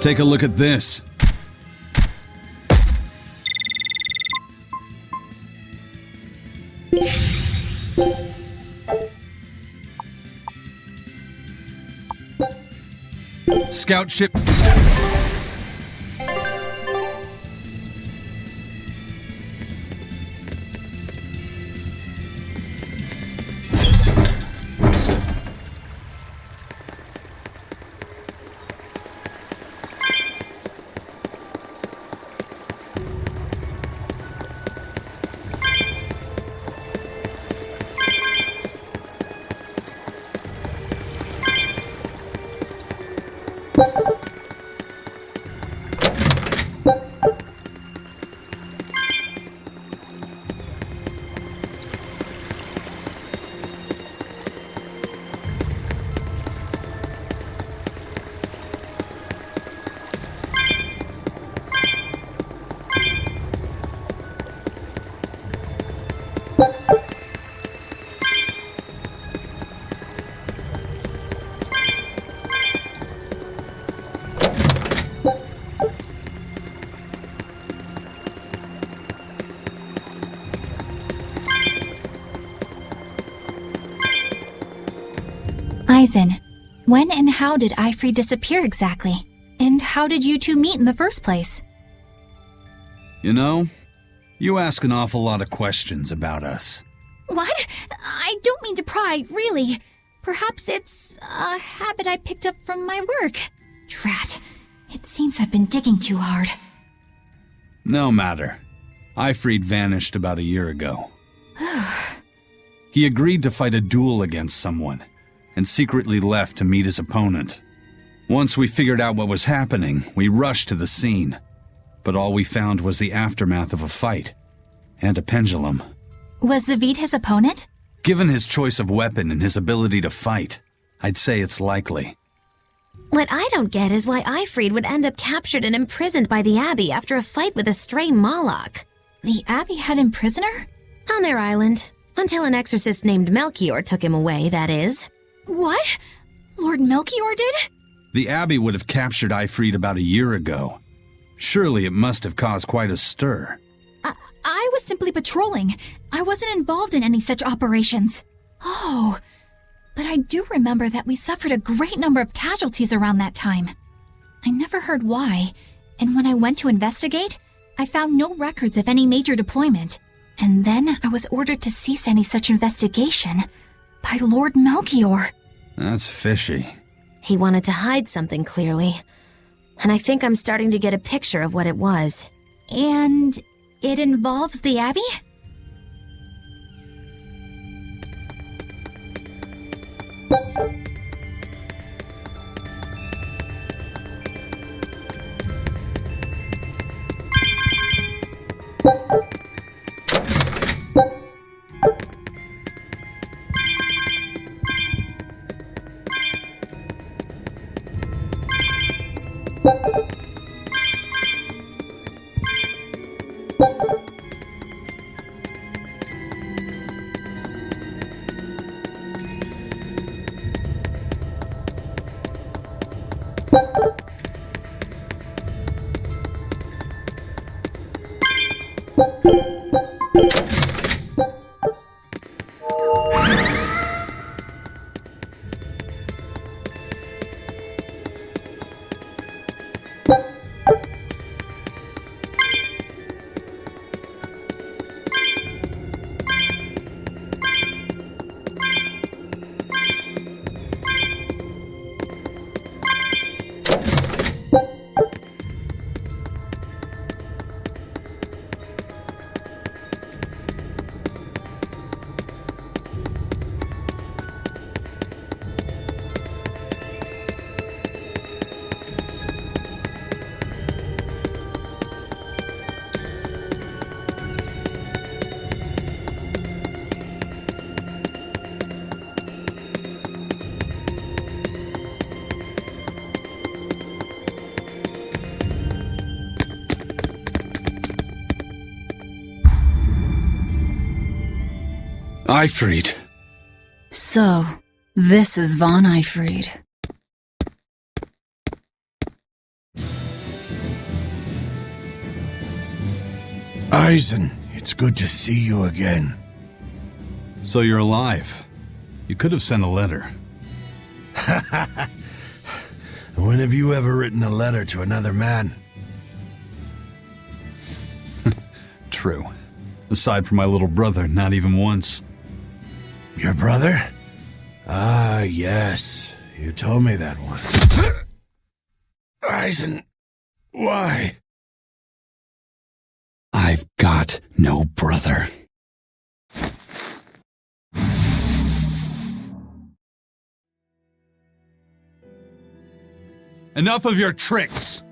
Take a look at this. Scout ship. Eisen, when and how did Eifried disappear exactly? And how did you two meet in the first place? You know, you ask an awful lot of questions about us. What? I don't mean to pry, really. Perhaps it's a habit I picked up from my work. Drat. It seems I've been digging too hard. No matter. Eifried vanished about a year ago. He agreed to fight a duel against someone, and secretly left to meet his opponent. Once we figured out what was happening, we rushed to the scene. But all we found was the aftermath of a fight, and a pendulum. Was Zavid his opponent? Given his choice of weapon and his ability to fight, I'd say it's likely. What I don't get is why Eifried would end up captured and imprisoned by the Abbey after a fight with a stray Moloch. The Abbey had him prisoner? On their island. Until an exorcist named Melchior took him away, that is. What? Lord Melchior did? The Abbey would have captured Eifried about a year ago. Surely it must have caused quite a stir. I was simply patrolling. I wasn't involved in any such operations. Oh, but I do remember that we suffered a great number of casualties around that time. I never heard why, and when I went to investigate, I found no records of any major deployment. And then I was ordered to cease any such investigation by Lord Melchior. That's fishy. He wanted to hide something, clearly. And I think I'm starting to get a picture of what it was. And it involves the Abbey? Eifried. So, this is Von Eifried. Eisen, it's good to see you again. So you're alive. You could have sent a letter. When have you ever written a letter to another man? True. Aside from my little brother, not even once. Your brother? Ah, yes. You told me that once. Eisen, why? I've got no brother. Enough of your tricks!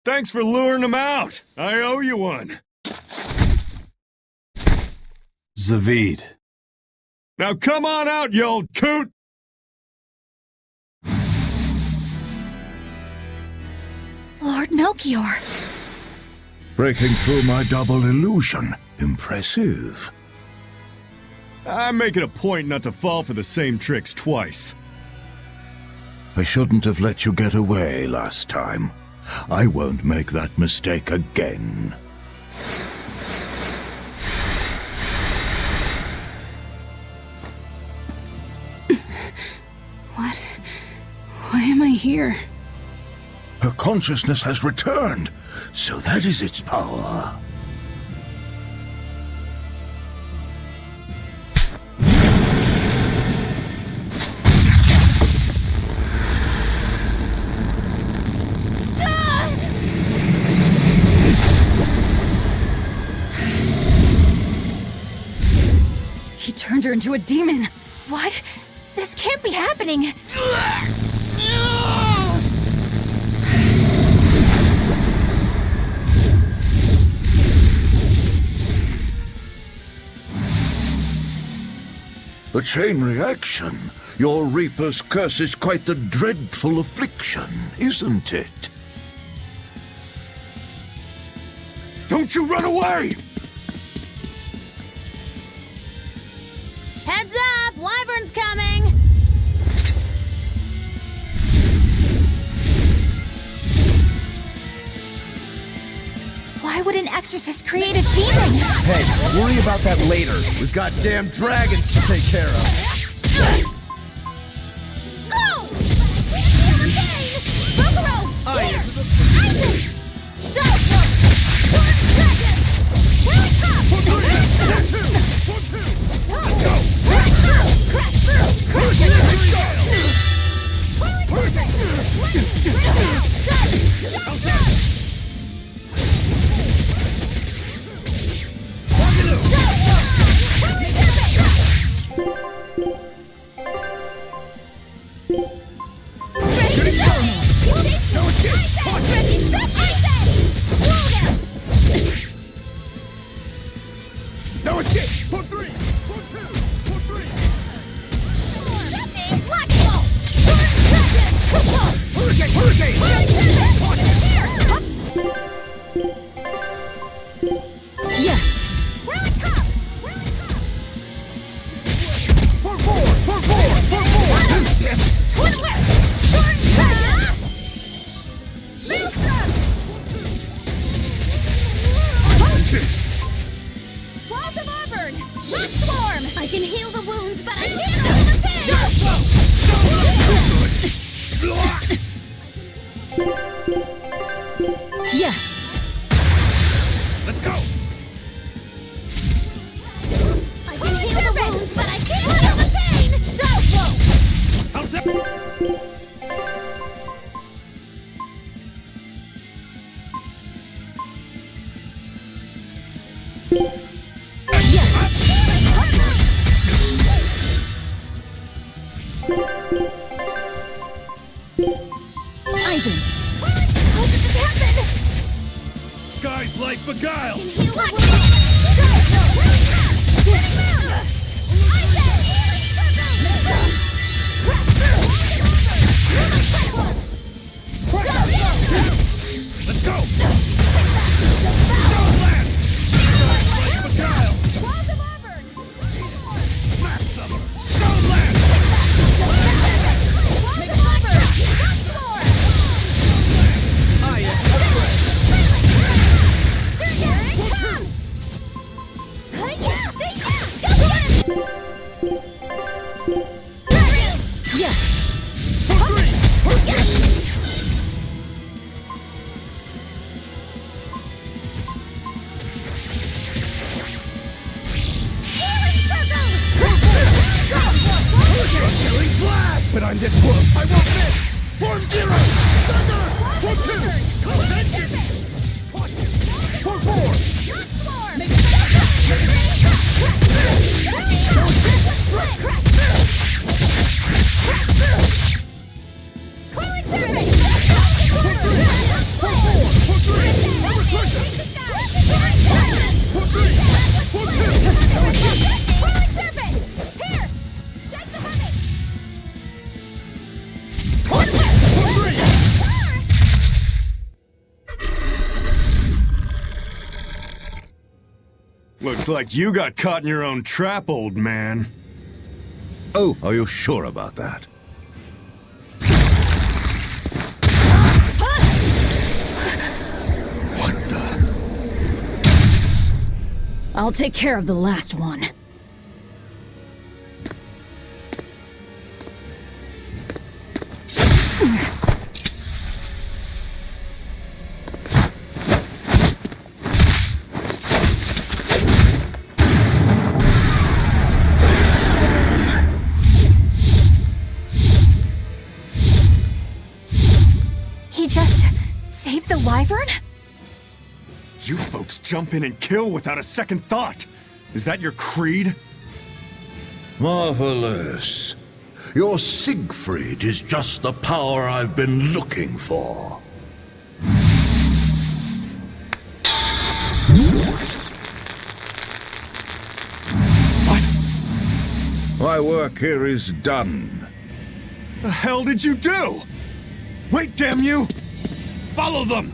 Thanks for luring him out. I owe you one. Zavid. Now come on out, you old coot! Lord Melchior. Breaking through my double illusion. Impressive. I'm making a point not to fall for the same tricks twice. I shouldn't have let you get away last time. I won't make that mistake again. What? Why am I here? Her consciousness has returned, so that is its power. He turned her into a demon. What? This can't be happening. A chain reaction. Your Reaper's curse is quite the dreadful affliction, isn't it? Don't you run away! Heads up! Wyvern's coming! Why would an exorcist create a demon? Hey, worry about that later. We've got damn dragons to take care of. Go! Hurricane! Boogaroo! Eisen! Shot! One second! Well, top! Let's go! Crash through! Crash No escape! Put three! Put two! Put three! Hurricane! Yes. Put forward! Put forward! Put forward! Walls of Auburn! Rock Swarm! I can heal the wounds, but I can't heal the pain! Yes. Let's go! I can heal the wounds, but I can't heal the pain! Shot blow! How's that? Eisen. How did this happen? Sky's like beguile! Heal the wounds! Shot blow! Turning round! Eisen! But I'm this close. I won't miss. Form zero. Thunder. For two. For four. Looks like you got caught in your own trap, old man. Oh, are you sure about that? What the? I'll take care of the last one. He just saved the wyvern? You folks jump in and kill without a second thought. Is that your creed? Marvelous. Your Siegfried is just the power I've been looking for. What? My work here is done. The hell did you do? Wait, damn you! Follow them!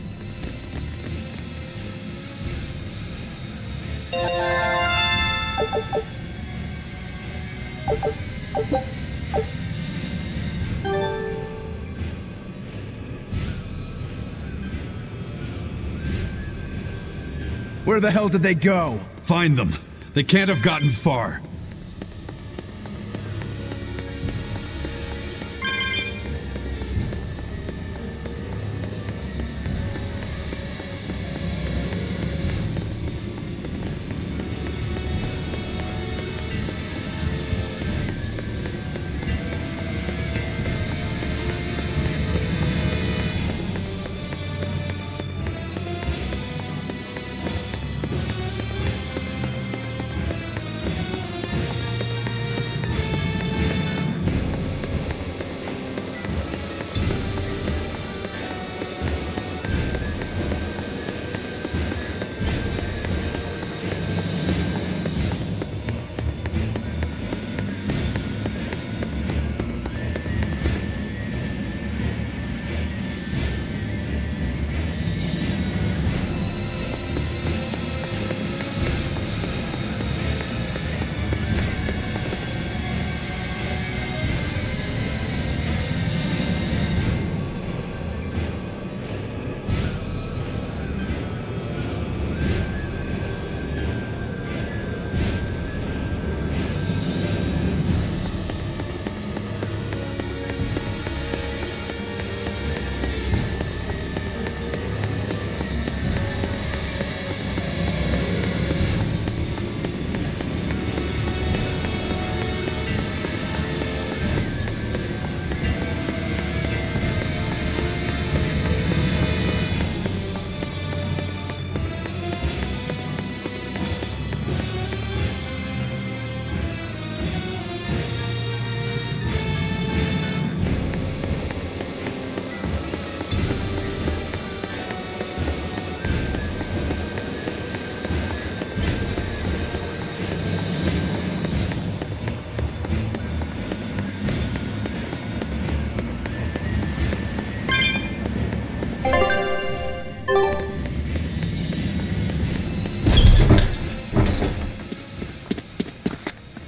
Where the hell did they go? Find them. They can't have gotten far.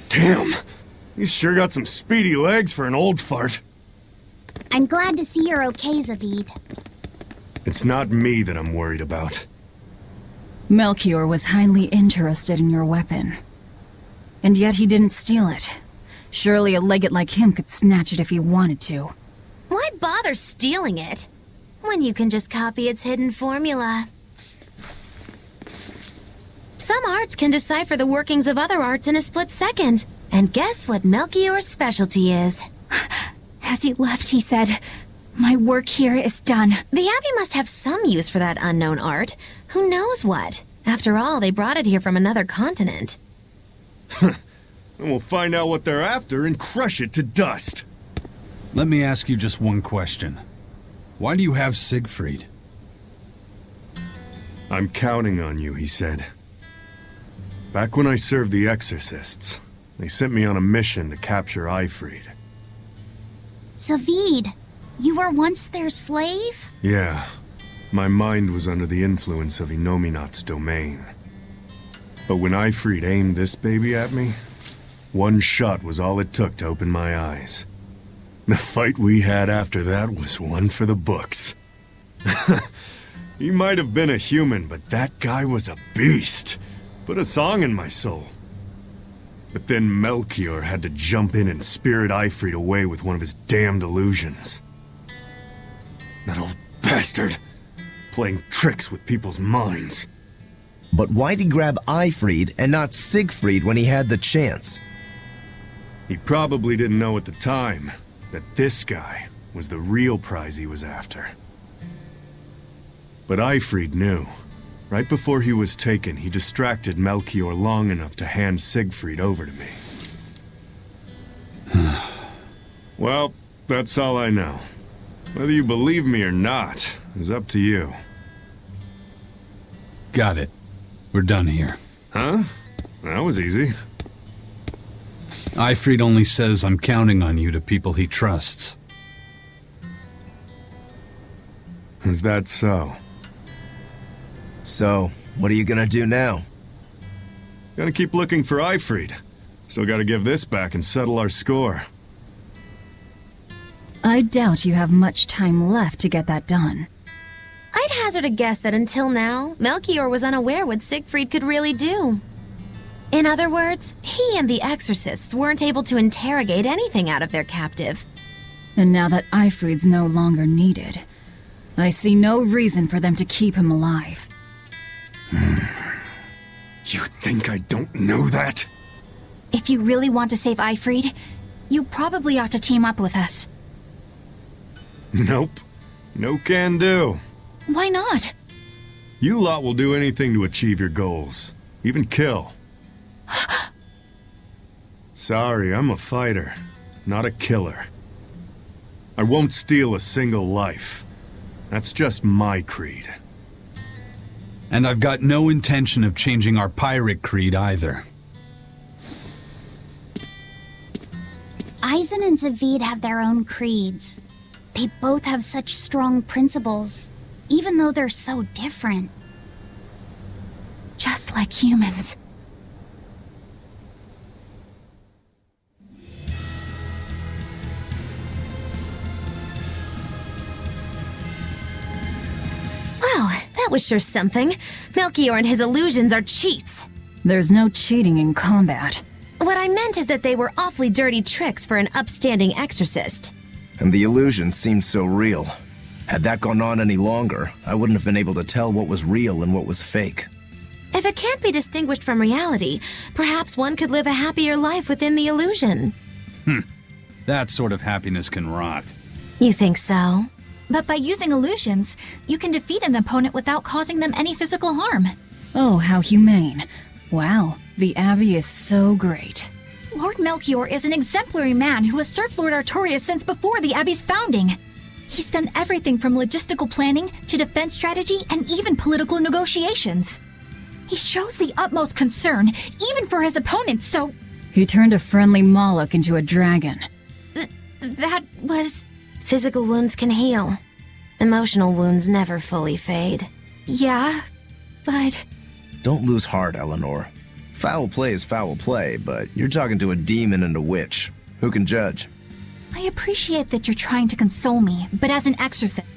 Damn! You sure got some speedy legs for an old fart. I'm glad to see you're okay, Zavid. It's not me that I'm worried about. Melchior was highly interested in your weapon. And yet he didn't steal it. Surely a legate like him could snatch it if he wanted to. Why bother stealing it when you can just copy its hidden formula? Some arts can decipher the workings of other arts in a split second. And guess what Melchior's specialty is? As he left, he said, "My work here is done." The Abbey must have some use for that unknown art. Who knows what? After all, they brought it here from another continent. And we'll find out what they're after and crush it to dust. Let me ask you just one question. Why do you have Siegfried? I'm counting on you, he said. Back when I served the Exorcists, they sent me on a mission to capture Eifried. Zavid, you were once their slave? Yeah, my mind was under the influence of Inominat's domain. But when Eifried aimed this baby at me, one shot was all it took to open my eyes. The fight we had after that was one for the books. He might have been a human, but that guy was a beast. Put a song in my soul. But then Melchior had to jump in and spirit Eifried away with one of his damned illusions. That old bastard, playing tricks with people's minds. But why'd he grab Eifried and not Siegfried when he had the chance? He probably didn't know at the time that this guy was the real prize he was after. But Eifried knew. Right before he was taken, he distracted Melchior long enough to hand Siegfried over to me. Well, that's all I know. Whether you believe me or not is up to you. Got it. We're done here. Huh? That was easy. Eifried only says I'm counting on you to people he trusts. Is that so? So, what are you gonna do now? Gotta keep looking for Eifried. Still gotta give this back and settle our score. I doubt you have much time left to get that done. I'd hazard a guess that until now, Melchior was unaware what Siegfried could really do. In other words, he and the Exorcists weren't able to interrogate anything out of their captive. And now that Eifried's no longer needed, I see no reason for them to keep him alive. You think I don't know that? If you really want to save Eifried, you probably ought to team up with us. Nope. No can do. Why not? You lot will do anything to achieve your goals. Even kill. Sorry, I'm a fighter, not a killer. I won't steal a single life. That's just my creed. And I've got no intention of changing our pirate creed either. Eisen and Zavid have their own creeds. They both have such strong principles, even though they're so different. Just like humans. Well, that was sure something. Melchior and his illusions are cheats. There's no cheating in combat. What I meant is that they were awfully dirty tricks for an upstanding exorcist. And the illusions seemed so real. Had that gone on any longer, I wouldn't have been able to tell what was real and what was fake. If it can't be distinguished from reality, perhaps one could live a happier life within the illusion. That sort of happiness can rot. You think so? But by using illusions, you can defeat an opponent without causing them any physical harm. Oh, how humane. Wow, the Abbey is so great. Lord Melchior is an exemplary man who has served Lord Artorias since before the Abbey's founding. He's done everything from logistical planning to defense strategy and even political negotiations. He shows the utmost concern, even for his opponents, so He turned a friendly Moloch into a dragon. that was... Physical wounds can heal. Emotional wounds never fully fade. Yeah, but... Don't lose heart, Eleanor. Foul play is foul play, but you're talking to a demon and a witch. Who can judge? I appreciate that you're trying to console me, but as an exorcist...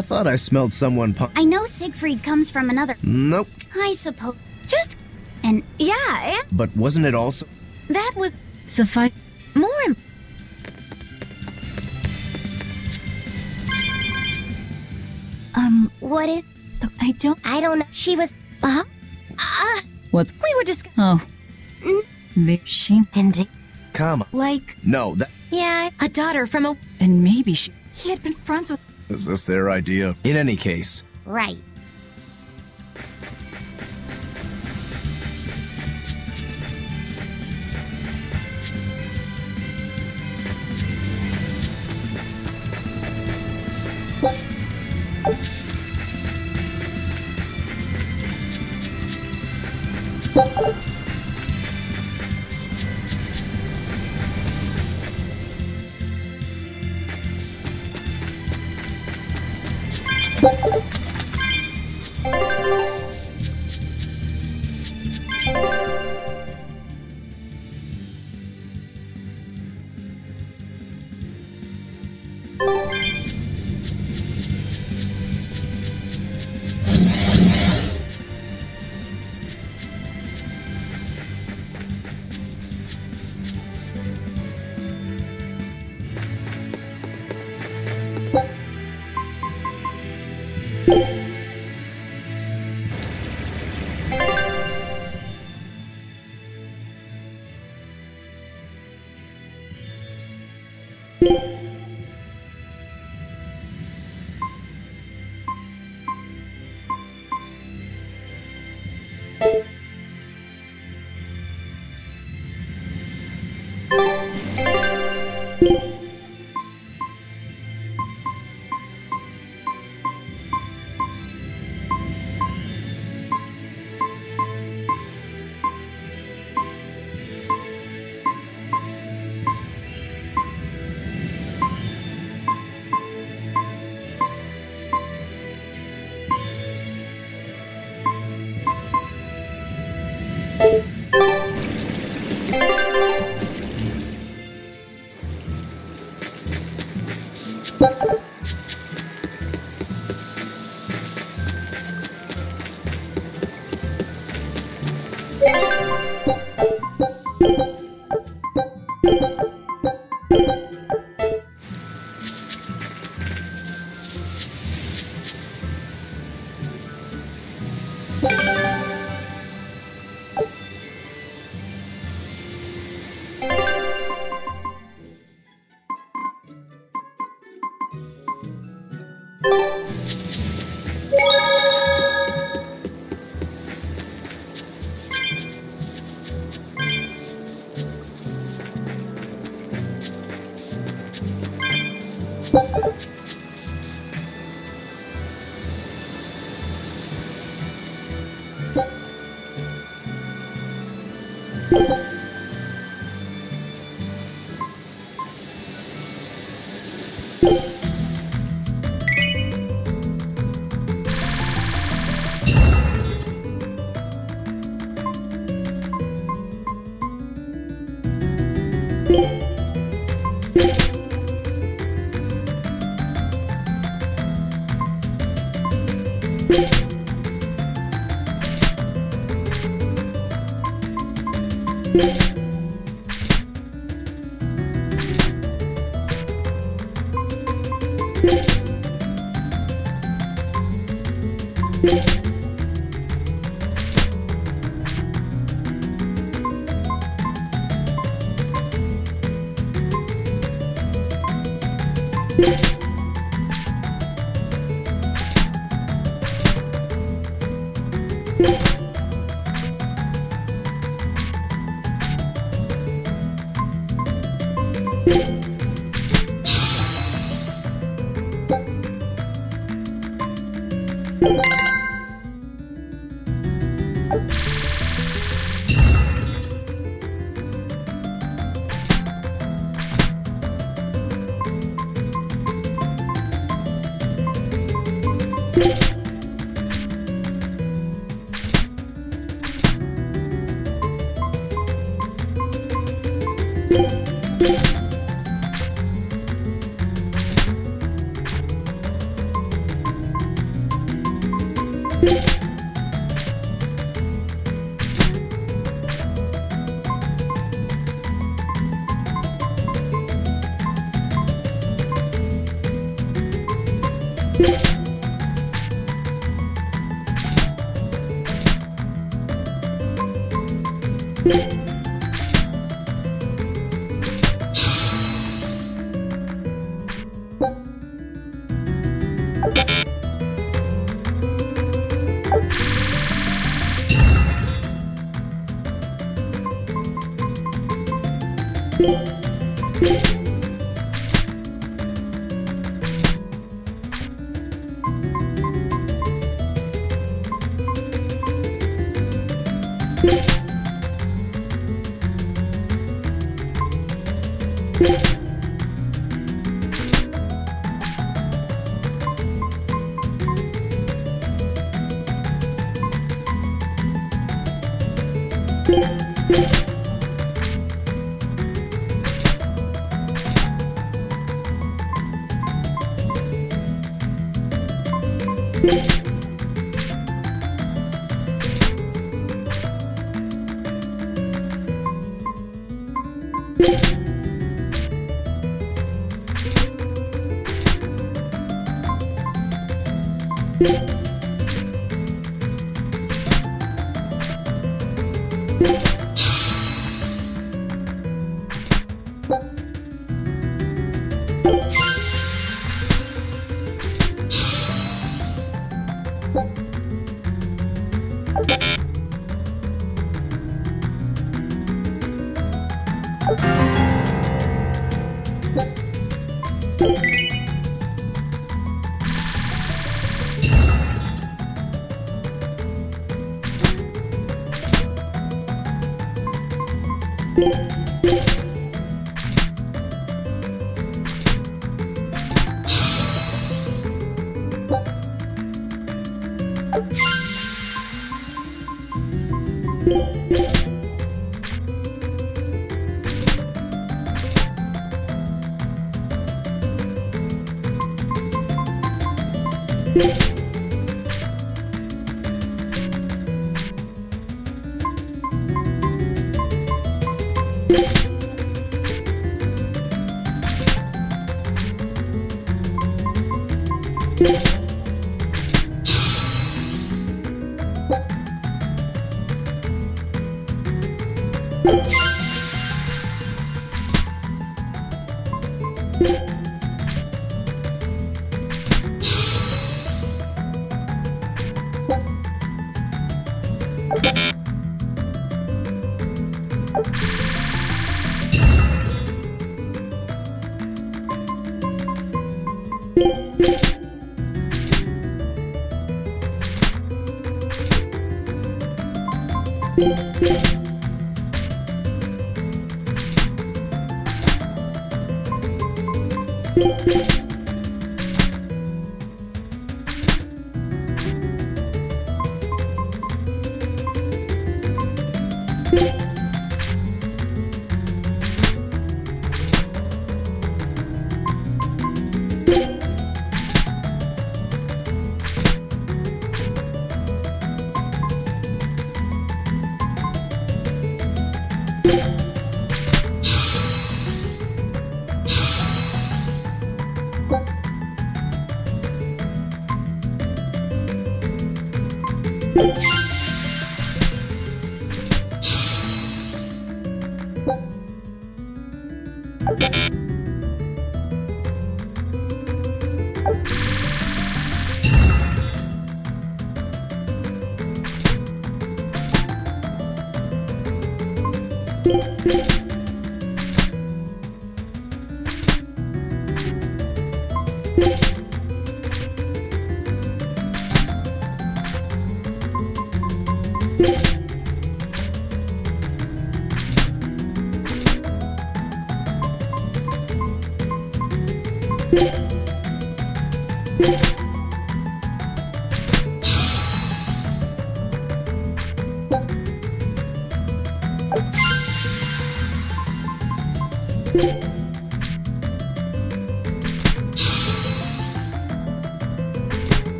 I thought I smelled someone I know Siegfried comes from another. Nope. I suppose. Just. And Yeah, and But wasn't it also... that was Suffice. more. what is? I don't. I don't know. She was. What's. We were just. Oh. There she. Indeed. Come on. Like, No, that... Yeah, a daughter from a. And maybe she. he had been friends with. Was this their idea? In any case, Right.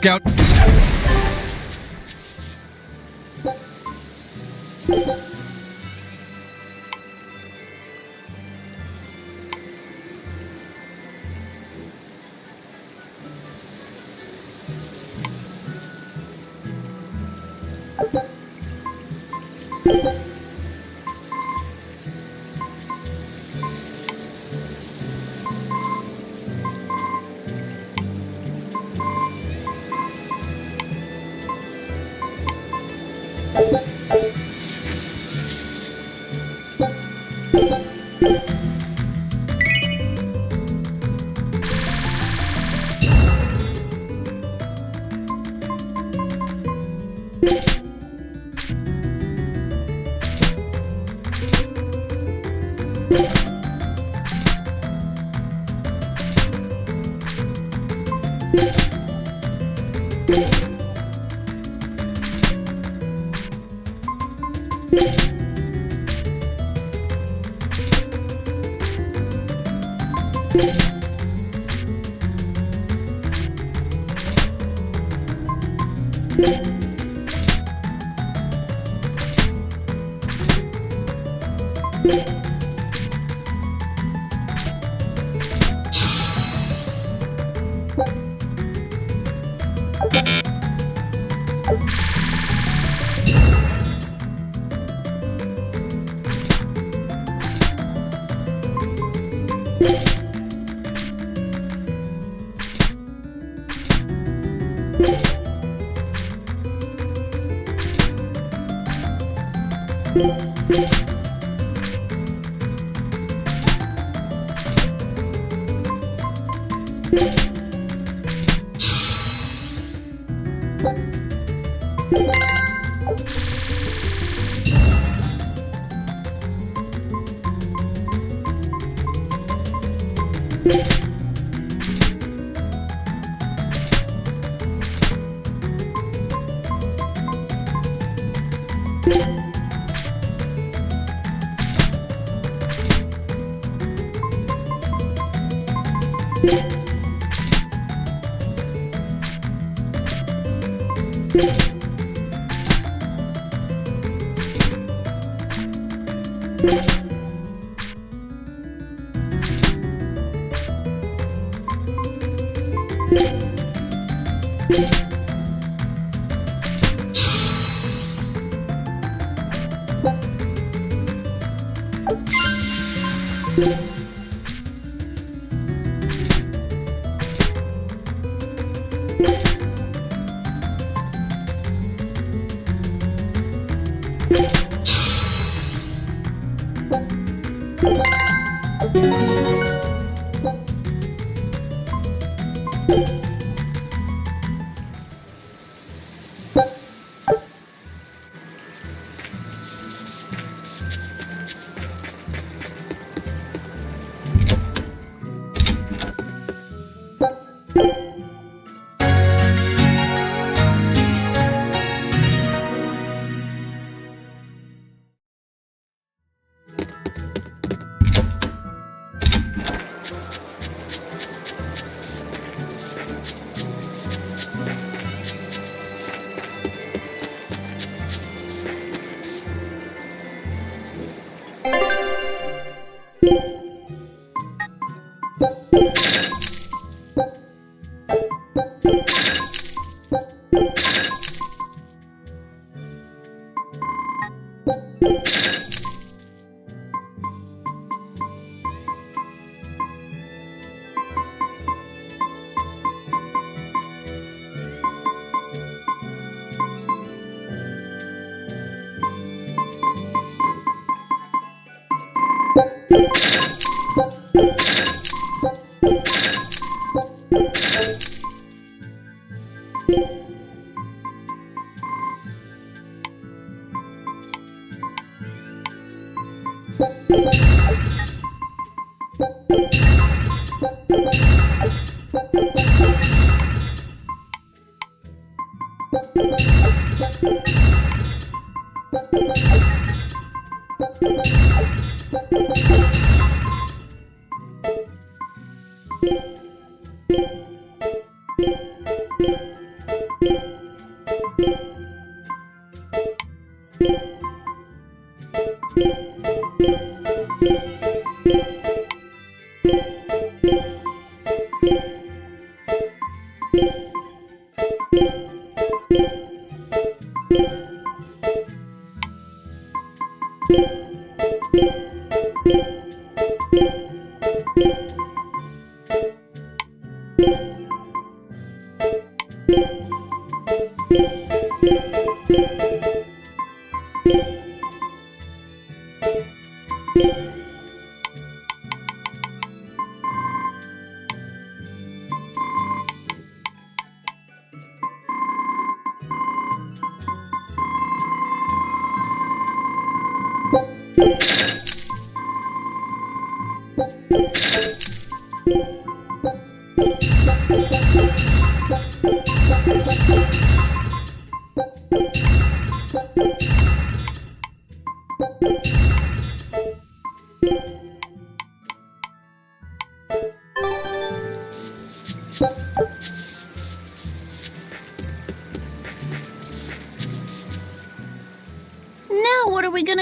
Scout.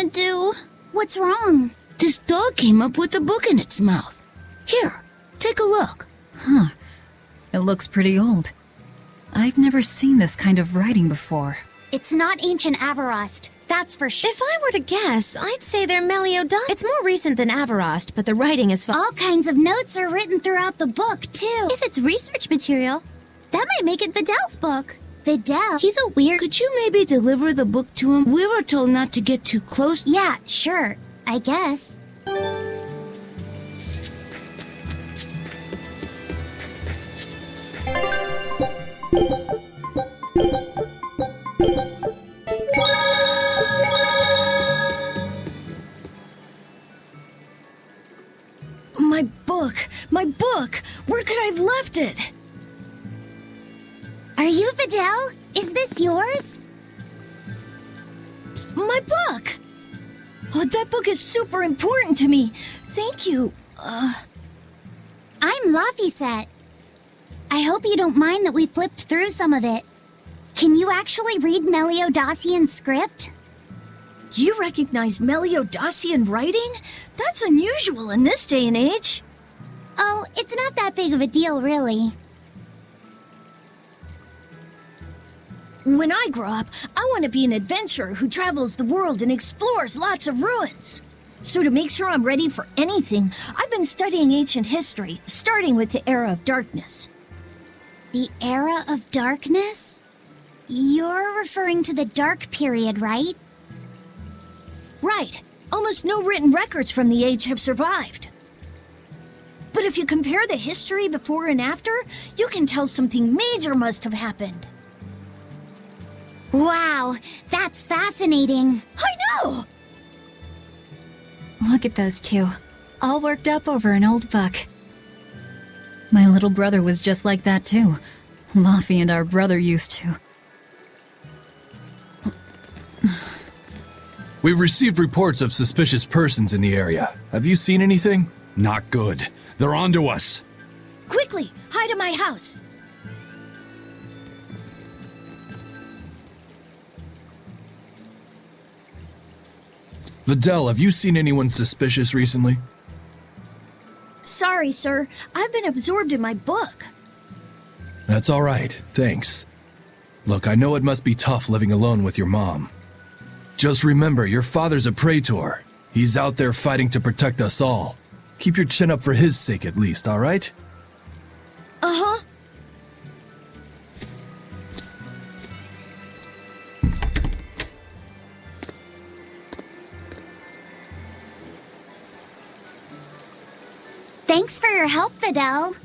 can't do. What's wrong? This dog came up with a book in its mouth. Here, take a look. Huh. It looks pretty old. I've never seen this kind of writing before. It's not ancient Avarost, that's for sure. If I were to guess, I'd say they're Meliodas. It's more recent than Avarost, but the writing is All kinds of notes are written throughout the book, too. If it's research material, that might make it Videl's book. Videl? He's a weird... Could you maybe deliver the book to him? We were told not to get too close. Yeah, sure. I guess. My book! My book! Where could I have left it? Are you Videl? Is this yours? My book! Oh, that book is super important to me. Thank you. I'm Laphicet. I hope you don't mind that we flipped through some of it. Can you actually read Meliodasian script? You recognize Meliodasian writing? That's unusual in this day and age. Oh, it's not that big of a deal, really. When I grow up, I want to be an adventurer who travels the world and explores lots of ruins. So to make sure I'm ready for anything, I've been studying ancient history, starting with the Era of Darkness. The Era of Darkness? You're referring to the Dark Period, right? Right. Almost no written records from the age have survived. But if you compare the history before and after, you can tell something major must have happened. Wow, that's fascinating. I know! Look at those two, all worked up over an old book. My little brother was just like that too. Laffy and our brother used to. We've received reports of suspicious persons in the area. Have you seen anything? Not good. They're onto us. Quickly, hide in my house. Videl, have you seen anyone suspicious recently? Sorry, sir. I've been absorbed in my book. That's all right, thanks. Look, I know it must be tough living alone with your mom. Just remember, your father's a praetor. He's out there fighting to protect us all. Keep your chin up for his sake at least, all right? Uh-huh. Thanks for your help, Videl.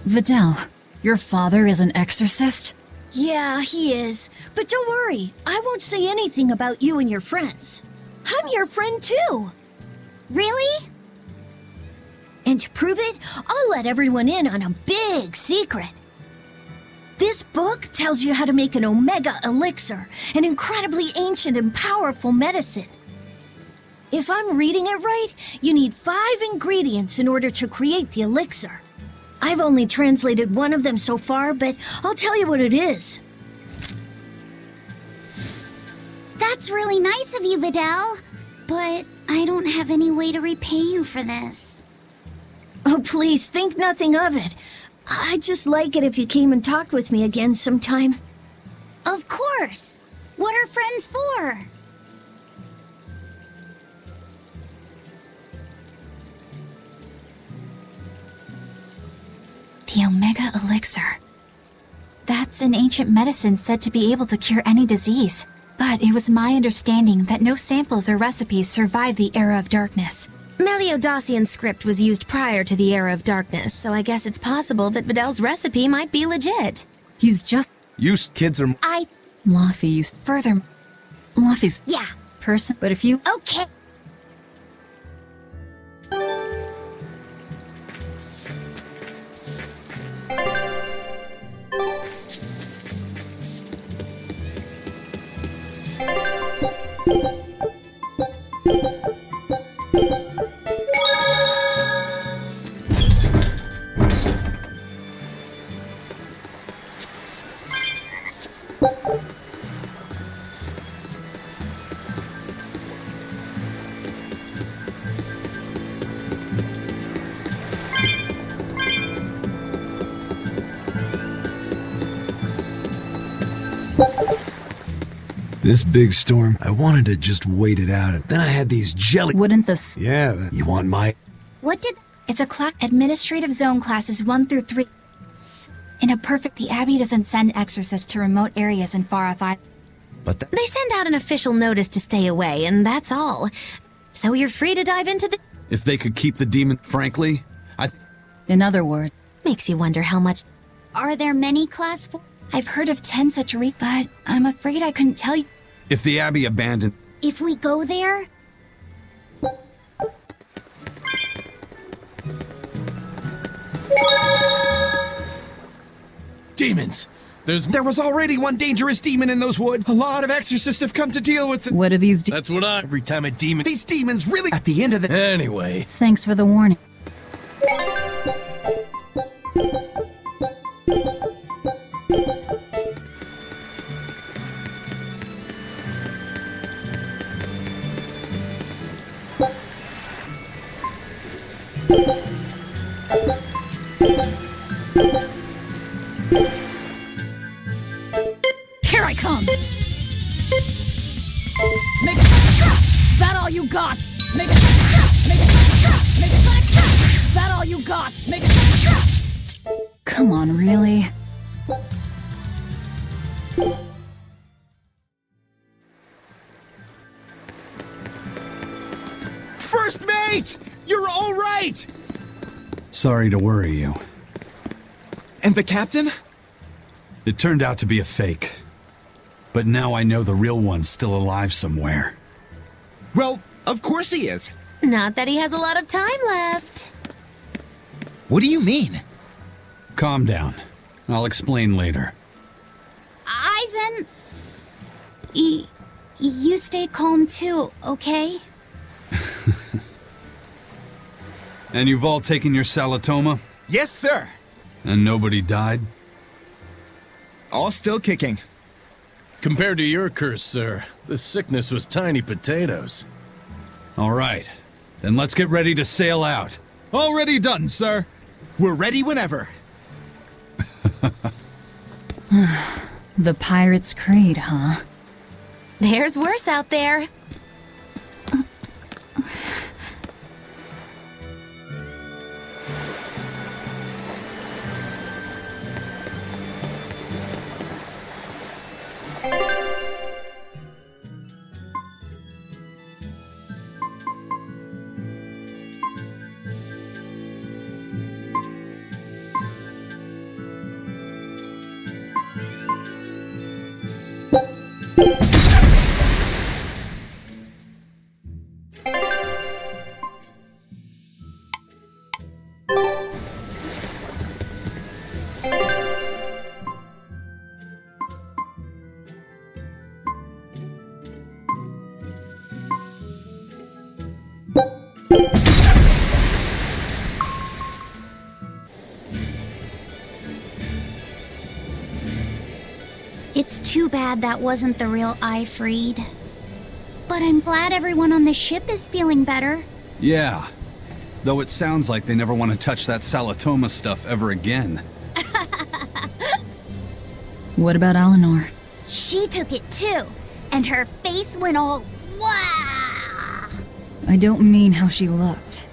Videl, your father is an exorcist? Yeah, he is. But don't worry, I won't say anything about you and your friends. I'm your friend too. Really? And to prove it, I'll let everyone in on a big secret. This book tells you how to make an Omega Elixir, an incredibly ancient and powerful medicine. If I'm reading it right, you need 5 ingredients in order to create the elixir. I've only translated one of them so far, but I'll tell you what it is. That's really nice of you, Videl. But I don't have any way to repay you for this. Oh, please, think nothing of it. I'd just like it if you came and talked with me again sometime. Of course. What are friends for? The Omega Elixir. That's an ancient medicine said to be able to cure any disease. But it was my understanding that no samples or recipes survived the Era of Darkness. Meliodasian script was used prior to the Era of Darkness, so I guess it's possible that Videl's recipe might be legit. He's just... Kids are... Laffy used... Further, Laffy's... Yeah. person, but if you... Okay. This big storm, I wanted to just wait it out, and then I had these jelly... Wouldn't this... Yeah, you want my... What did... It's a administrative zone classes 1 through 3. In a perfect, the Abbey doesn't send exorcists to remote areas in far off islands. But They send out an official notice to stay away, and that's all. So you're free to dive into the... If they could keep the demon, frankly, In other words, Makes you wonder how much... Are there many class 4? I've heard of 10 such but I'm afraid I couldn't tell you. if the Abbey abandoned... If we go there, Demons! There was already one dangerous demon in those woods. A lot of exorcists have come to deal with it. what are these That's what every time a demon... These demons really... At the end of the... Anyway, Thanks for the warning. Here I come! Make it... That all you got? Make it... Make it... Make it... That all you got? Make it... Come on, really? First mate! You're all right! Sorry to worry you. And the captain? It turned out to be a fake. But now I know the real one's still alive somewhere. Well, of course he is. Not that he has a lot of time left. What do you mean? Calm down. I'll explain later. Eisen... you stay calm too, okay? And you've all taken your salatoma? Yes, sir. And nobody died? All still kicking. compared to your curse, sir, the sickness was tiny potatoes. All right. Then let's get ready to sail out. Already done, sir. We're ready whenever. The Pirate's Creed, huh? There's worse out there. It's too bad that wasn't the real Ifreed. But I'm glad everyone on the ship is feeling better. Yeah. Though it sounds like they never want to touch that Salatoma stuff ever again. What about Eleanor? She took it too, and her face went all wah! I don't mean how she looked.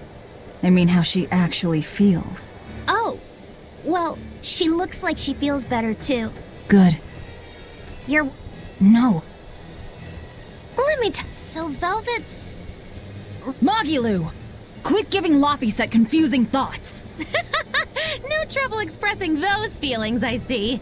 I mean how she actually feels. Oh, well, she looks like she feels better too. Good. You're... No. Let me so Velvet's... Magilu! Quit giving Laphicet confusing thoughts! No trouble expressing those feelings, I see.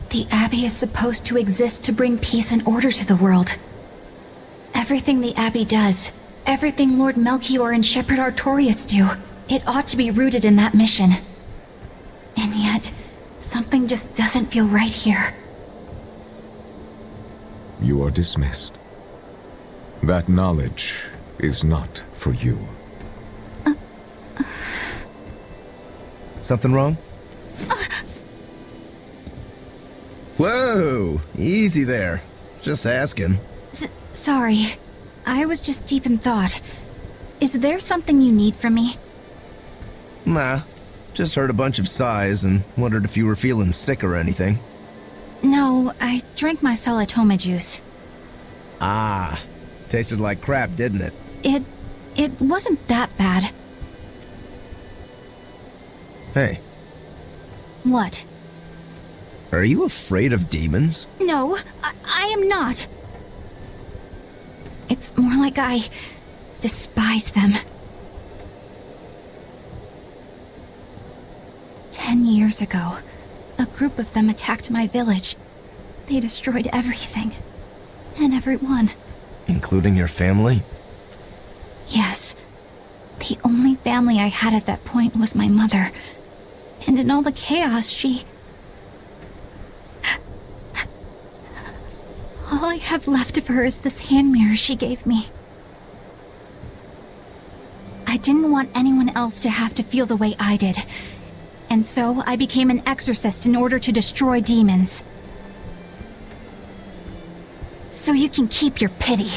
The Abbey is supposed to exist to bring peace and order to the world. Everything the Abbey does, everything Lord Melchior and Shepherd Artorius do, it ought to be rooted in that mission. And yet, something just doesn't feel right here. You are dismissed. That knowledge is not for you. Something wrong? Uh. Whoa! Easy there. Just asking. Sorry. I was just deep in thought. Is there something you need from me? Nah, just heard a bunch of sighs and wondered if you were feeling sick or anything. No, I drank my Salatoma juice. Ah, tasted like crap, didn't it? It wasn't that bad. Hey, What? are you afraid of demons? No, I am not. It's more like I despise them. 10 years ago, a group of them attacked my village. They destroyed everything. And everyone. Including your family? Yes. The only family I had at that point was my mother. And in all the chaos, she... All I have left of her is this hand mirror she gave me. I didn't want anyone else to have to feel the way I did. And so I became an exorcist in order to destroy demons. So you can keep your pity.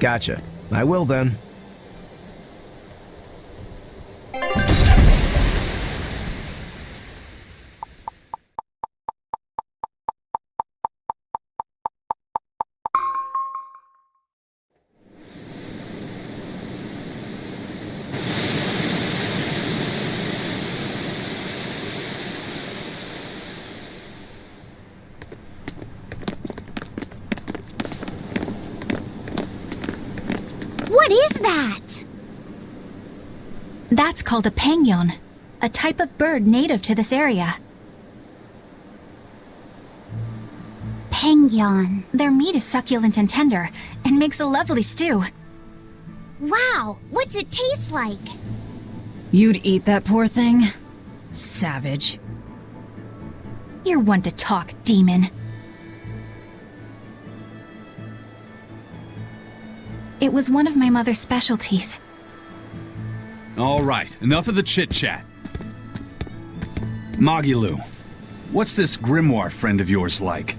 Gotcha. I will then. What is that? That's called a pangyon, a type of bird native to this area. Pangyon. Their meat is succulent and tender, and makes a lovely stew. Wow, what's it taste like? You'd eat that poor thing? Savage. You're one to talk, demon. It was one of my mother's specialties. All right, enough of the chit-chat. Magilu, what's this grimoire friend of yours like?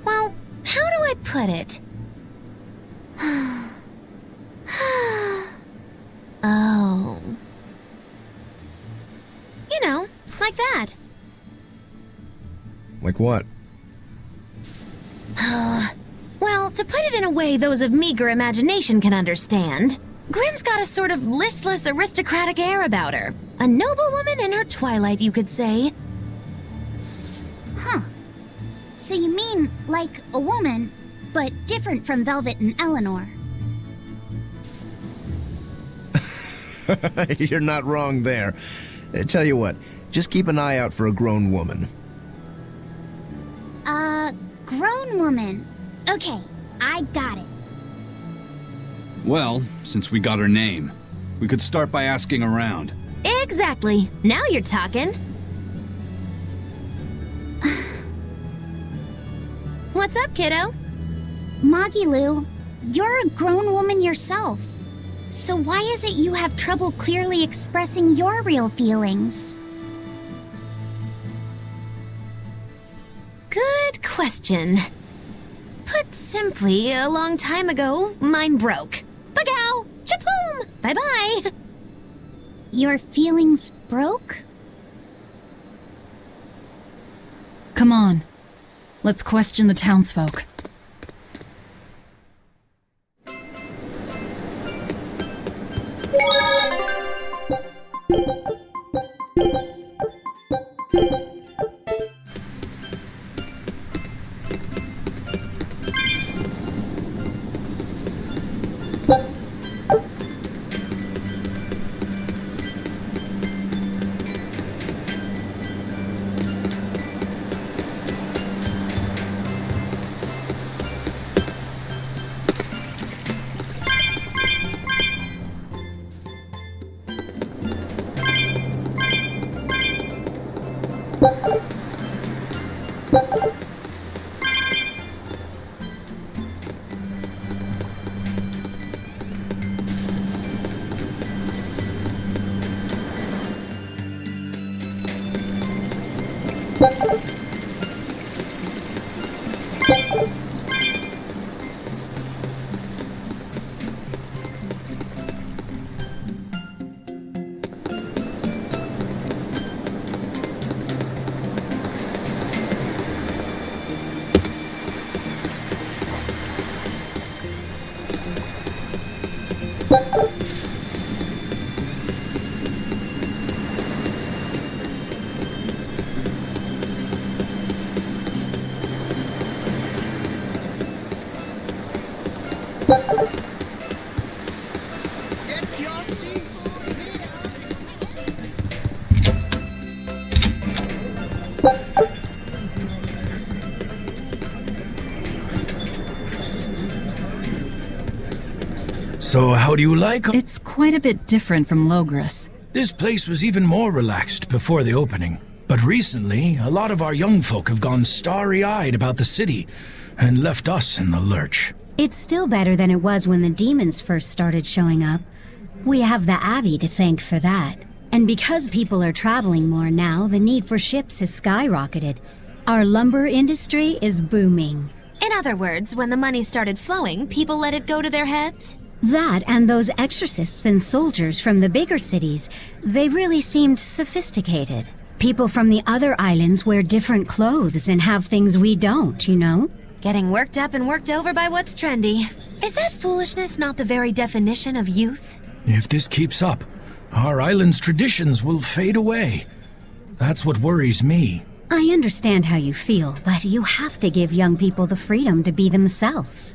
Well, how do I put it? Oh. You know, like that. Like what? Well, to put it in a way those of meager imagination can understand, Grimm's got a sort of listless, aristocratic air about her. A noblewoman in her twilight, you could say. Huh. So you mean like a woman, but different from Velvet and Eleanor. You're not wrong there. Tell you what, just keep an eye out for a grown woman. Grown woman. Okay, I got it. Well, since we got her name, we could start by asking around. Exactly. Now you're talking. What's up, kiddo? Magilu, you're a grown woman yourself. So why is it you have trouble clearly expressing your real feelings? Good question. Put simply, a long time ago, mine broke. Bagow! Chapoom! Bye-bye! Your feelings broke? Come on. Let's question the townsfolk. Get your seafood here. So how do you like it? It's quite a bit different from Logris. This place was even more relaxed before the opening. But recently, a lot of our young folk have gone starry-eyed about the city and left us in the lurch. It's still better than it was when the demons first started showing up. We have the Abbey to thank for that. And because people are traveling more now, the need for ships has skyrocketed. Our lumber industry is booming. In other words, when the money started flowing, people let it go to their heads? That and those exorcists and soldiers from the bigger cities, they really seemed sophisticated. People from the other islands wear different clothes and have things we don't, you know? Getting worked up and worked over by what's trendy. Is that foolishness not the very definition of youth? If this keeps up, our island's traditions will fade away. That's what worries me. I understand how you feel, but you have to give young people the freedom to be themselves.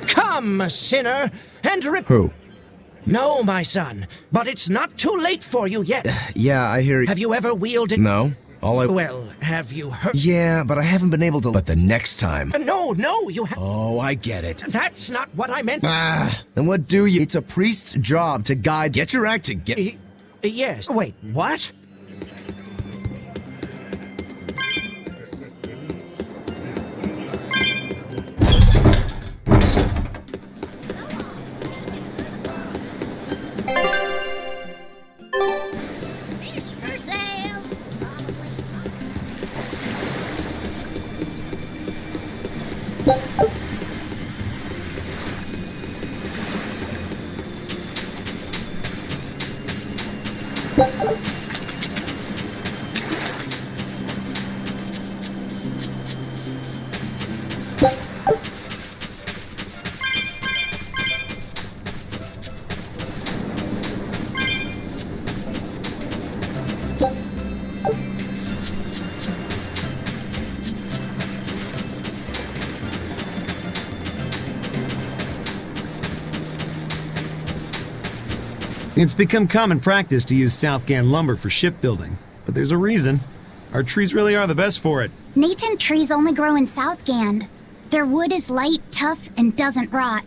Come, sinner, and Who? No, my son, but it's not too late for you yet. Yeah, I hear Have you ever wielded... No. Well, have you heard... Yeah, but I haven't been able to... But the next time... No, you have... Oh, I get it. That's not what I meant. Then what do you... It's a priest's job to guide... Get your act together. Yes. Wait, what? Fish for sale! It's become common practice to use Southgan lumber for shipbuilding, but there's a reason. Our trees really are the best for it. Native trees only grow in Southgand. Their wood is light, tough, and doesn't rot.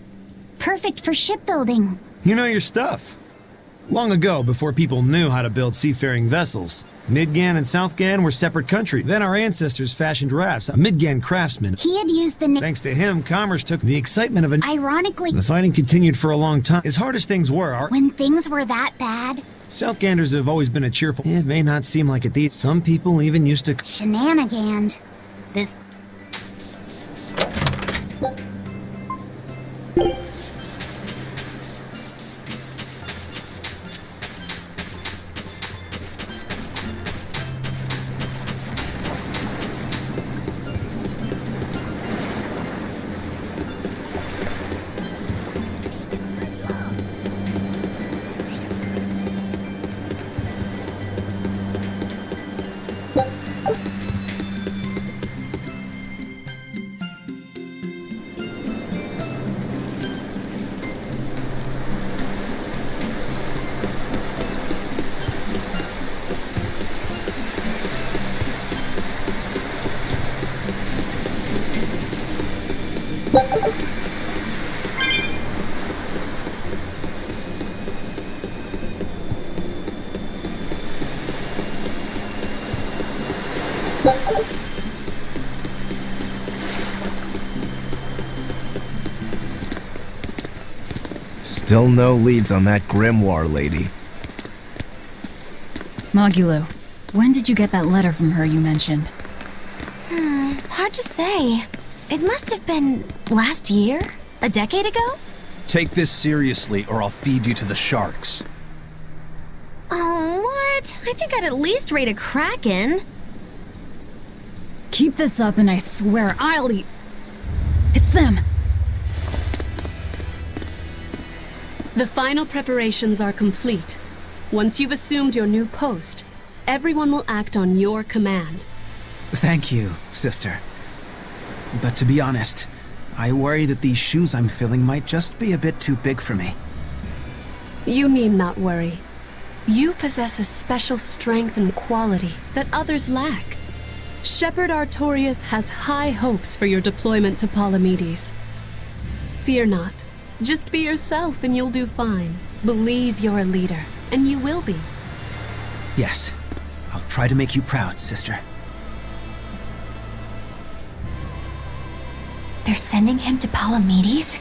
Perfect for shipbuilding. You know your stuff. Long ago, before people knew how to build seafaring vessels, Midgan and Southgan were separate countries. Then our ancestors fashioned rafts. A Midgan craftsman. He had used the name. Thanks to him, commerce took the excitement of an... Ironically, The fighting continued for a long time. As hard as things were, our when things were that bad, Southganders have always been a cheerful... It may not seem like it these. Some people even used to... shenanigans. This... Still no leads on that grimoire lady. Magulu, when did you get that letter from her you mentioned? Hard to say. It must have been last year? A decade ago? Take this seriously, or I'll feed you to the sharks. Oh, what? I think I'd at least rate a Kraken. Keep this up and I swear I'll eat... It's them! The final preparations are complete. Once you've assumed your new post, everyone will act on your command. Thank you, sister. But to be honest, I worry that these shoes I'm filling might just be a bit too big for me. You need not worry. You possess a special strength and quality that others lack. Shepherd Artorius has high hopes for your deployment to Palamedes. Fear not. Just be yourself and you'll do fine. Believe you're a leader, and you will be. Yes, I'll try to make you proud, sister. They're sending him to Palamedes?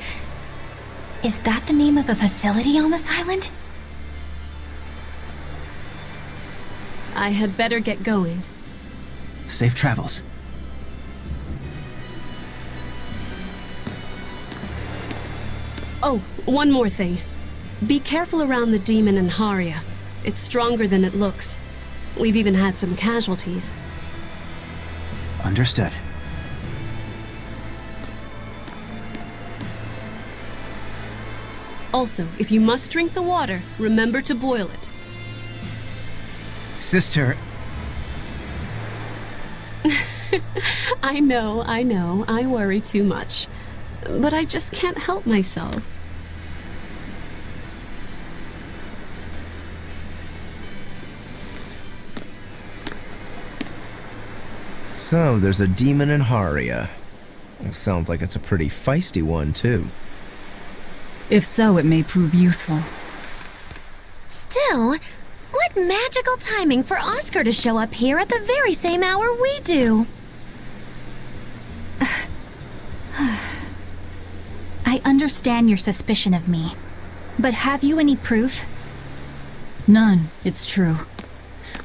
Is that the name of a facility on this island? I had better get going. Safe travels. Oh, one more thing. Be careful around the demon in Haria. It's stronger than it looks. We've even had some casualties. Understood. Also, if you must drink the water, remember to boil it. Sister... I know, I worry too much. But I just can't help myself. So, there's a demon in Haria. Sounds like it's a pretty feisty one, too. If so, it may prove useful. Still, what magical timing for Oscar to show up here at the very same hour we do. I understand your suspicion of me, but have you any proof? None, it's true.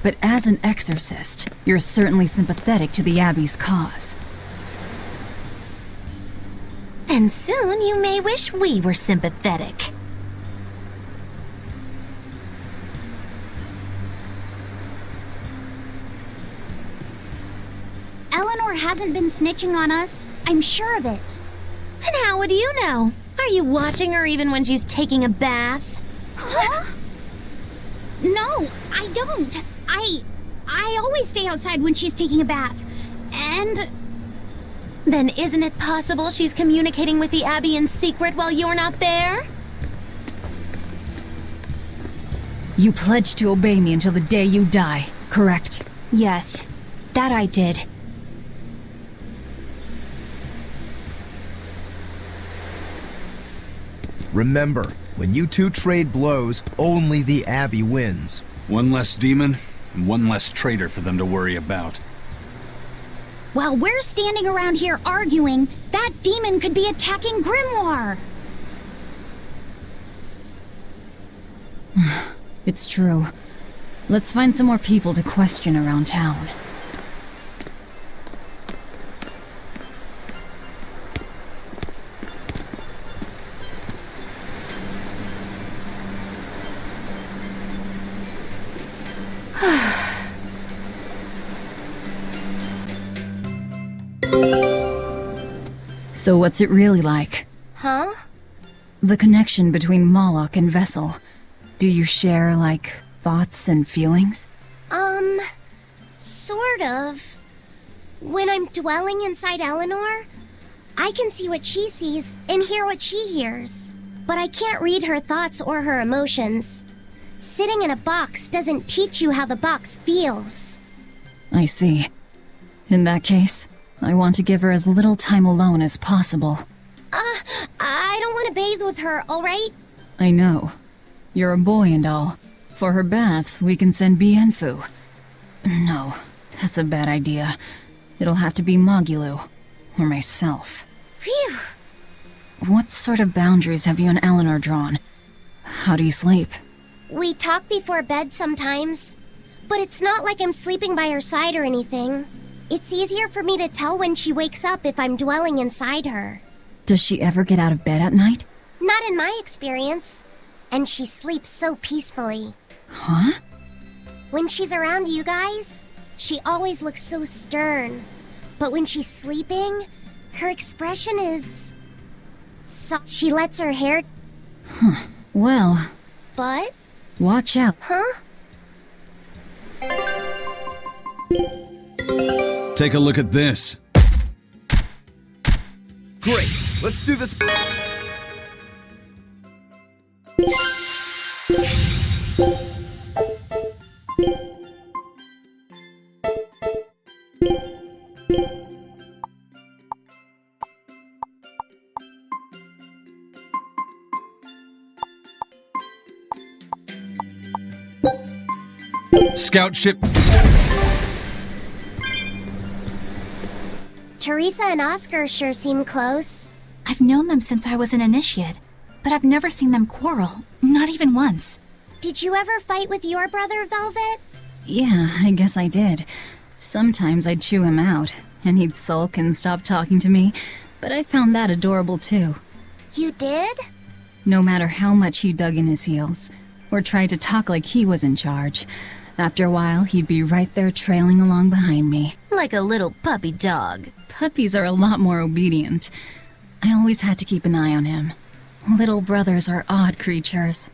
But as an exorcist, you're certainly sympathetic to the Abbey's cause. And soon you may wish we were sympathetic. Eleanor hasn't been snitching on us. I'm sure of it. And how would you know? Are you watching her even when she's taking a bath? Huh? No, I don't. I always stay outside when she's taking a bath. And... Then isn't it possible she's communicating with the Abbey in secret while you're not there? You pledged to obey me until the day you die, correct? Yes, that I did. Remember, when you two trade blows, only the Abbey wins. One less demon, and one less traitor for them to worry about. While we're standing around here arguing, that demon could be attacking Grimoire. It's true. Let's find some more people to question around town. So what's it really like? Huh? The connection between Moloch and Vessel. Do you share, like, thoughts and feelings? Sort of. When I'm dwelling inside Eleanor, I can see what she sees and hear what she hears. But I can't read her thoughts or her emotions. Sitting in a box doesn't teach you how the box feels. I see. In that case, I want to give her as little time alone as possible. I don't want to bathe with her, alright? I know. You're a boy and all. For her baths, we can send Bienfu. No, that's a bad idea. It'll have to be Magulu. Or myself. Phew! What sort of boundaries have you and Eleanor drawn? How do you sleep? We talk before bed sometimes. But it's not like I'm sleeping by her side or anything. It's easier for me to tell when she wakes up if I'm dwelling inside her. Does she ever get out of bed at night? Not in my experience. And she sleeps so peacefully. Huh? When she's around you guys, she always looks so stern. But when she's sleeping, her expression is... She lets her hair... Huh. Well... But? Watch out. Huh? Take a look at this. Great. Let's do this. Scout ship. Teresa and Oscar sure seem close. I've known them since I was an initiate, but I've never seen them quarrel, not even once. Did you ever fight with your brother, Velvet? Yeah, I guess I did. Sometimes I'd chew him out, and he'd sulk and stop talking to me, but I found that adorable too. You did? No matter how much he dug in his heels, or tried to talk like he was in charge, after a while he'd be right there trailing along behind me. Like a little puppy dog. Puppies are a lot more obedient. I always had to keep an eye on him. Little brothers are odd creatures.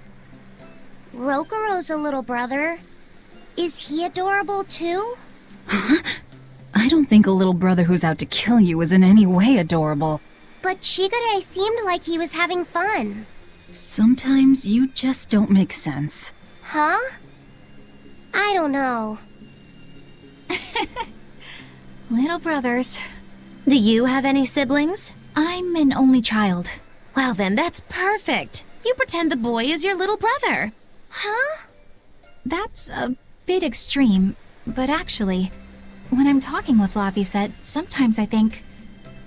Rokuro's a little brother. Is he adorable too? Huh? I don't think a little brother who's out to kill you is in any way adorable. But Chigure seemed like he was having fun. Sometimes you just don't make sense. Huh? I don't know. Little brothers. Do you have any siblings? I'm an only child. Well then, that's perfect. You pretend the boy is your little brother. Huh? That's a bit extreme, but actually, when I'm talking with Lavisette, sometimes I think,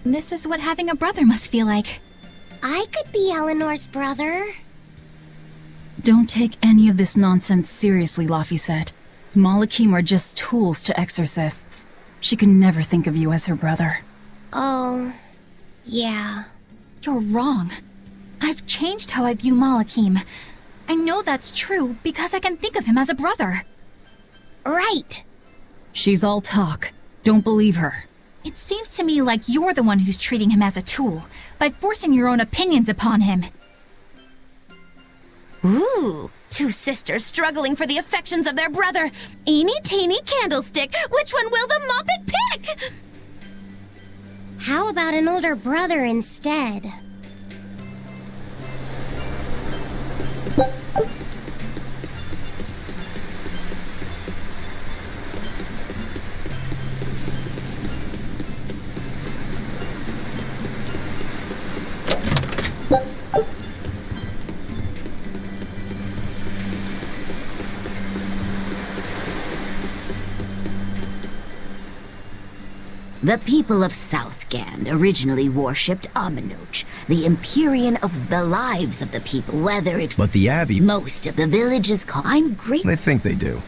this is what having a brother must feel like. I could be Eleanor's brother. Don't take any of this nonsense seriously, Lavisette. Malachim are just tools to exorcists. She could never think of you as her brother. Oh, yeah. You're wrong. I've changed how I view Malachim. I know that's true because I can think of him as a brother. Right. She's all talk. Don't believe her. It seems to me like you're the one who's treating him as a tool, by forcing your own opinions upon him. Ooh, two sisters struggling for the affections of their brother. Eeny teeny candlestick, which one will the Muppet pick? How about an older brother instead? The people of Southgand originally worshipped Amanuch, the Empyrean of the lives of the people, whether it... But the Abbey... Most of the villages call... I'm great... They think they do.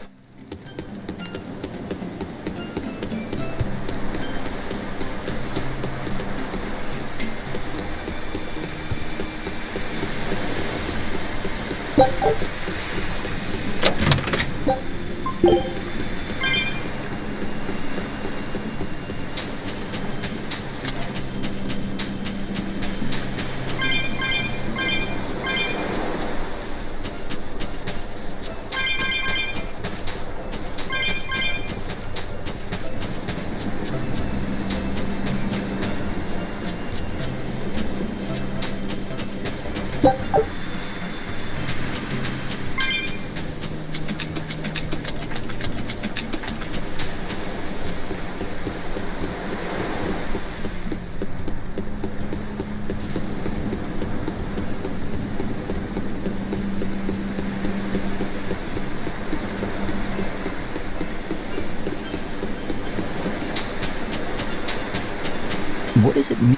What does it mean?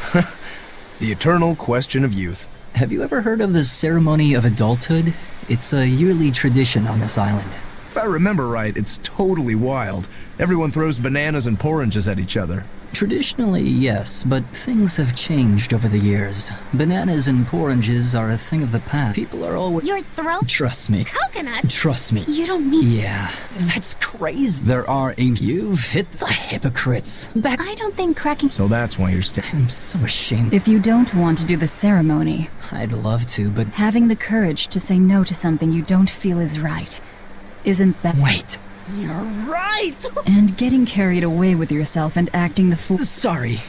The eternal question of youth. Have you ever heard of the ceremony of adulthood? It's a yearly tradition on this island. If I remember right, it's totally wild. Everyone throws bananas and oranges at each other. Traditionally, yes, but things have changed over the years. Bananas and oranges are a thing of the past. People are always— Your throat? Trust me. Coconut? Trust me. You don't need— Yeah, that's crazy. There are ancient— You've hit the hypocrites. I don't think cracking— So that's why you're staying. I'm so ashamed. If you don't want to do the ceremony, I'd love to, but— having the courage to say no to something you don't feel is right, isn't that— Wait. You're right! And getting carried away with yourself and acting the fool— Sorry.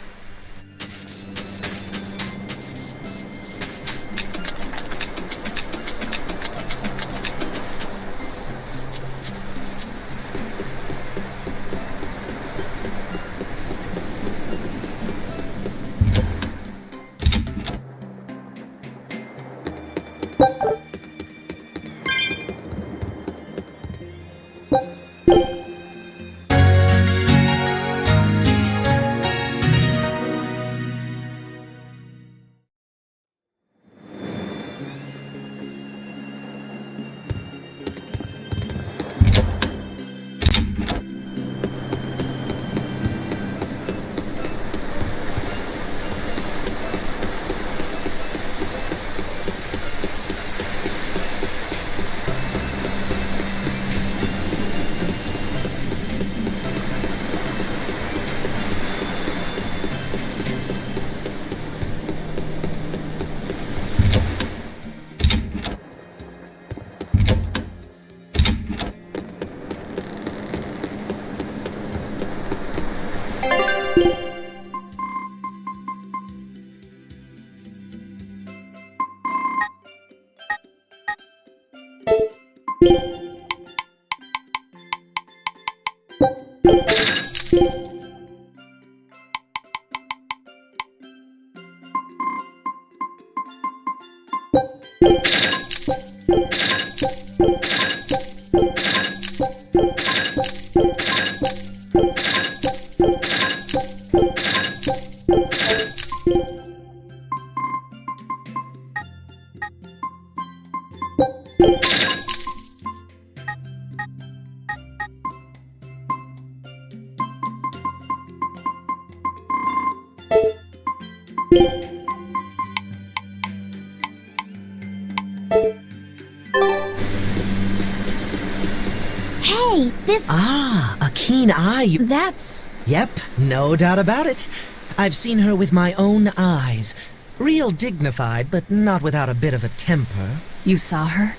Hey, this— Ah, a keen eye. That's— Yep, no doubt about it. I've seen her with my own eyes. Real dignified, but not without a bit of a temper. You saw her?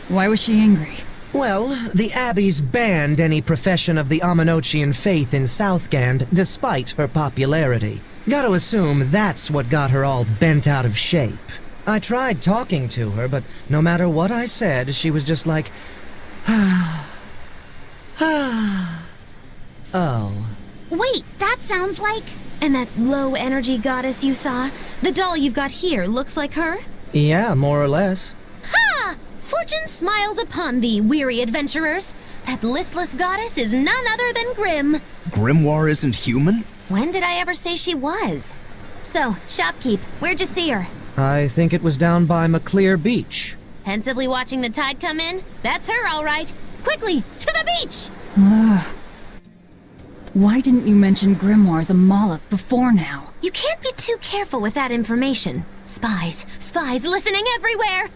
Why was she angry? Well, the Abbey's banned any profession of the Aminochian faith in Southgand, despite her popularity. Gotta assume that's what got her all bent out of shape. I tried talking to her, but no matter what I said, she was just like, oh. Wait, that sounds like— And that low-energy goddess you saw? The doll you've got here looks like her? Yeah, more or less. Ha! Fortune smiles upon thee, weary adventurers. That listless goddess is none other than Grim. Grimoire isn't human? When did I ever say she was? So, shopkeep, where'd you see her? I think it was down by McClear Beach. Pensively watching the tide come in? That's her, all right. Quickly, to the beach! Why didn't you mention Grimoire as a Moloch before now? You can't be too careful with that information. Spies listening everywhere!